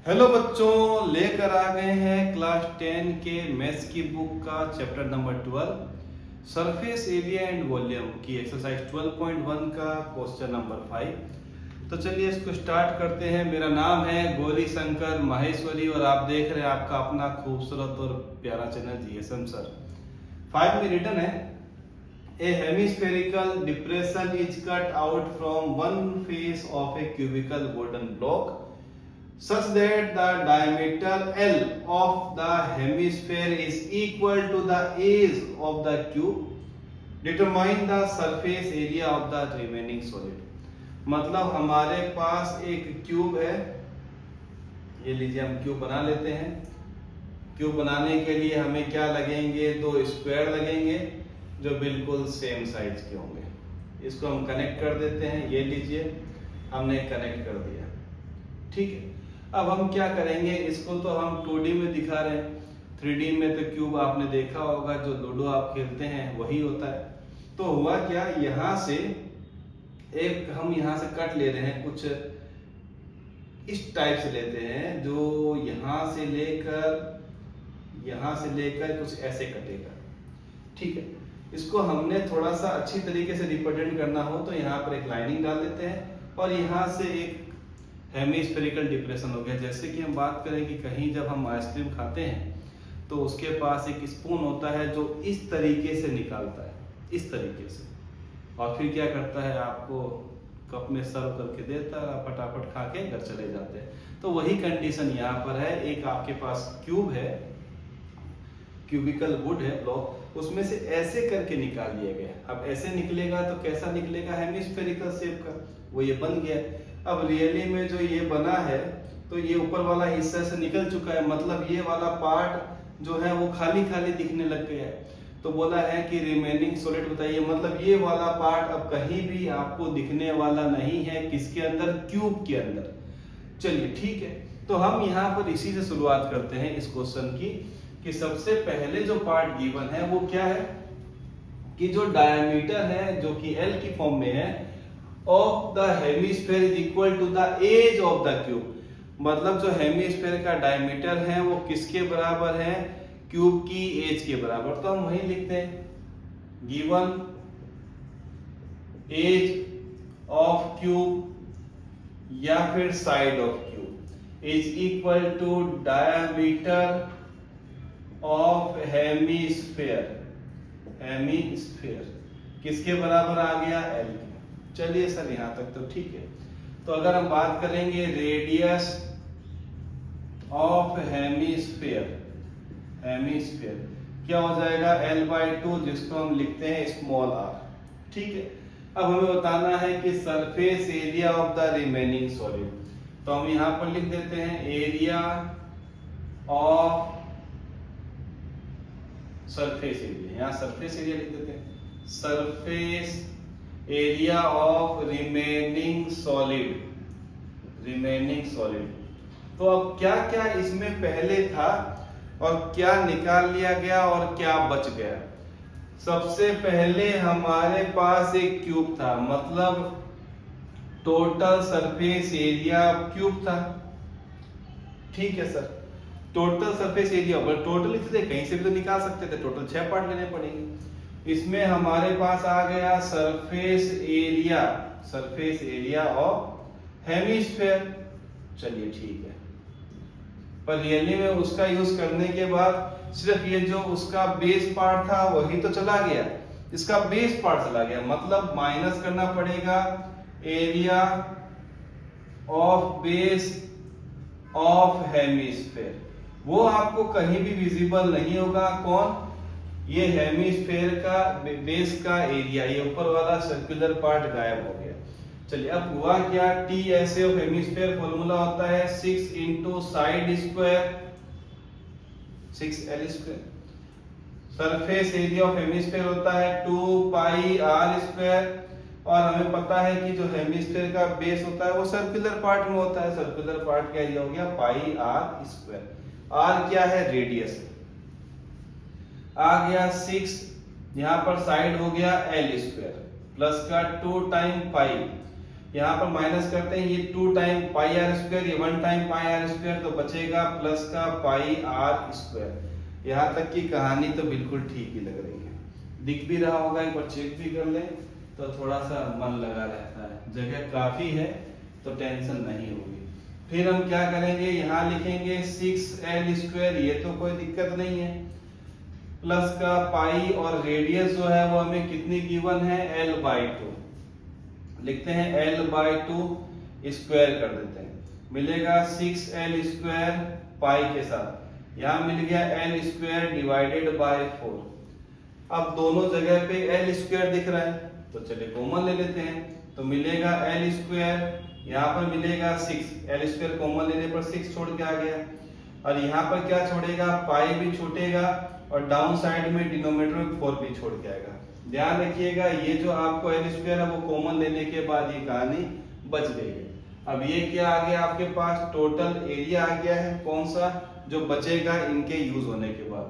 Hello बच्चों, लेकर आ गए हैं क्लास 10 के मैथ्स की बुक का chapter number 12 surface area and volume की एक्सरसाइज 12.1 का क्वेश्चन नंबर 5। तो चलिए इसको स्टार्ट करते हैं। मेरा नाम है गौरी शंकर माहेश्वरी और आप देख रहे हैं आपका अपना खूबसूरत और प्यारा चैनल जीएसएम सर। 5 में रिटन है a hemispherical depression is cut out from one face of a cubical wooden block such that the diameter L of the hemisphere is equal to the age of the cube. Determine the surface area of the remaining solid. मतलब हमारे पास एक cube है, ये लीजिए हम cube बना लेते हैं। क्यूब बनाने के लिए हमें क्या लगेंगे, दो स्क्वायर लगेंगे जो बिल्कुल सेम साइज के होंगे। इसको हम कनेक्ट कर देते हैं, ये लीजिए हमने कनेक्ट कर दिया, ठीक है। अब हम क्या करेंगे, इसको तो हम 2D में दिखा रहे हैं, 3D में तो क्यूब आपने देखा होगा, जो लूडो आप खेलते हैं वही होता है। तो हुआ क्या, यहाँ से एक हम यहाँ से कट ले रहे हैं, कुछ इस टाइप से लेते हैं, जो यहाँ से लेकर कुछ ऐसे कटेगा, ठीक है। इसको हमने थोड़ा सा अच्छी तरीके से रिप्रेजेंट करना हो तो यहाँ पर एक लाइनिंग डाल देते हैं और यहाँ से एक हेमिस्फेरिकल डिप्रेशन हो गया। जैसे कि हम बात करें कि कहीं जब हम आइसक्रीम खाते हैं तो उसके पास एक स्पून होता है जो इस तरीके से निकालता है, इस तरीके से, और फिर क्या करता है, आपको कप में सर्व करके देता है, फटाफट खा के घर चले जाते हैं। तो वही कंडीशन यहाँ पर है। एक आपके पास क्यूब है, क्यूबिकल वुड है ब्लॉक, उसमें से ऐसे करके निकाल लिया गया। अब ऐसे निकलेगा तो कैसा निकलेगा, हेमिस्फेरिकल शेप का, वो ये बन गया। अब रियली में जो ये बना है तो ये ऊपर वाला हिस्सा से निकल चुका है, मतलब ये वाला पार्ट जो है वो खाली खाली दिखने लग गया है। तो बोला है कि रिमेनिंग सॉलिड बताइए, मतलब ये वाला पार्ट अब कहीं भी आपको दिखने वाला नहीं है, किसके अंदर, क्यूब के अंदर। चलिए ठीक है, तो हम यहाँ पर इसी से शुरुआत करते हैं इस क्वेश्चन की, कि सबसे पहले जो पार्ट गिवन है वो क्या है, कि जो डायमीटर है जो कि L की फॉर्म में है of the hemisphere is equal to the edge of the cube. मतलब जो हेमिस्फेयर का डायमीटर है वो किसके बराबर है, क्यूब की एज के बराबर। तो हम वही लिखते हैं, गिवन एज ऑफ क्यूब या फिर side of cube is equal to diameter of hemisphere. Hemisphere किसके बराबर आ गया, L के। चलिए सर यहां तक तो ठीक है। तो अगर हम बात करेंगे रेडियस ऑफ हेमिस्फेयर, हेमिस्फेयर क्या हो जाएगा, L/2, जिसको हम लिखते हैं स्मॉल r, ठीक है। अब हमें बताना है कि surface area of the remaining solid, तो हम यहां पर लिख देते हैं एरिया ऑफ सरफेस एरिया, यहां सरफेस एरिया लिख देते हैं, surface area of remaining solid, remaining solid. तो अब क्या क्या इसमें पहले था और क्या निकाल लिया गया और क्या बच गया। सबसे पहले हमारे पास एक क्यूब था, मतलब टोटल सरफेस एरिया क्यूब था, ठीक है sir. Total surface area, total इसलिए कहीं से भी तो निकाल सकते थे, टोटल 6 पार्ट लेने पड़ेंगे। इसमें हमारे पास आ गया surface area, surface area of hemisphere. चलिए ठीक है, पर रियली में उसका यूज करने के बाद सिर्फ ये जो उसका बेस पार्ट था वही तो चला गया, इसका बेस पार्ट चला गया, मतलब माइनस करना पड़ेगा area of base of hemisphere. वो आपको कहीं भी विजिबल नहीं होगा, कौन, ये हेमिस्फेयर का बेस का एरिया, ये ऊपर वाला सर्कुलर पार्ट गायब हो गया। चलिए अब हुआ क्या, T S of hemisphere formula होता है 6 into side square 6L square, surface area of hemisphere होता है 2 पाई r स्क्वायर, और हमें पता है कि जो हेमिस्फेयर का बेस होता है वो सर्कुलर पार्ट में होता है, सर्कुलर पार्ट का एरिया हो गया पाई r स्क्वायर। r क्या है, रेडियस आ गया 6, यहां पर साइड हो गया L स्क्वायर प्लस का 2 टाइम पाई, यहाँ पर माइनस करते हैं, ये 2 टाइम पाई आर स्क्वायर, ये 1 टाइम पाई आर स्क्वायर, तो बचेगा प्लस का पाई आर स्क्वायर। यहाँ तक की कहानी तो बिल्कुल ठीक ही लग रही है, दिख भी रहा होगा, एक बार चेक भी कर लें तो थोड़ा सा मन लगा रहता है, जगह काफी है तो टेंशन नहीं होगी। फिर हम क्या करेंगे, यहाँ लिखेंगे 6l स्क्वायर, ये तो कोई दिक्कत नहीं है, प्लस का पाई और रेडियस जो है वो हमें कितनी गिवन है, l/2, लिखते हैं l/2 स्क्वायर कर देते हैं, मिलेगा 6l स्क्वायर पाई के साथ, यहाँ मिल गया l स्क्वायर डिवाइडेड बाय 4। अब दोनों जगह पे l स्क्वायर दिख रहा है तो चलिए कॉमन ले लेते हैं, तो मिलेगा l स्क्वायर, यहाँ पर मिलेगा 6, l स्क्वायर कॉमन लेने पर 6 छोड़ के आ गया, और यहाँ पर क्या छोड़ेगा, पाई भी छूटेगा, और डाउन साइड में डिनोमिनेटर में 4 भी छोड़ के आएगा। ध्यान रखिएगा ये जो आपको l स्क्वायर है वो कॉमन लेने के बाद ये कहानी बच गई है। अब ये क्या आ गया आपके पास, टोटल एरिया आ गया है, कौन सा जो बचेगा इनके यूज होने के बाद।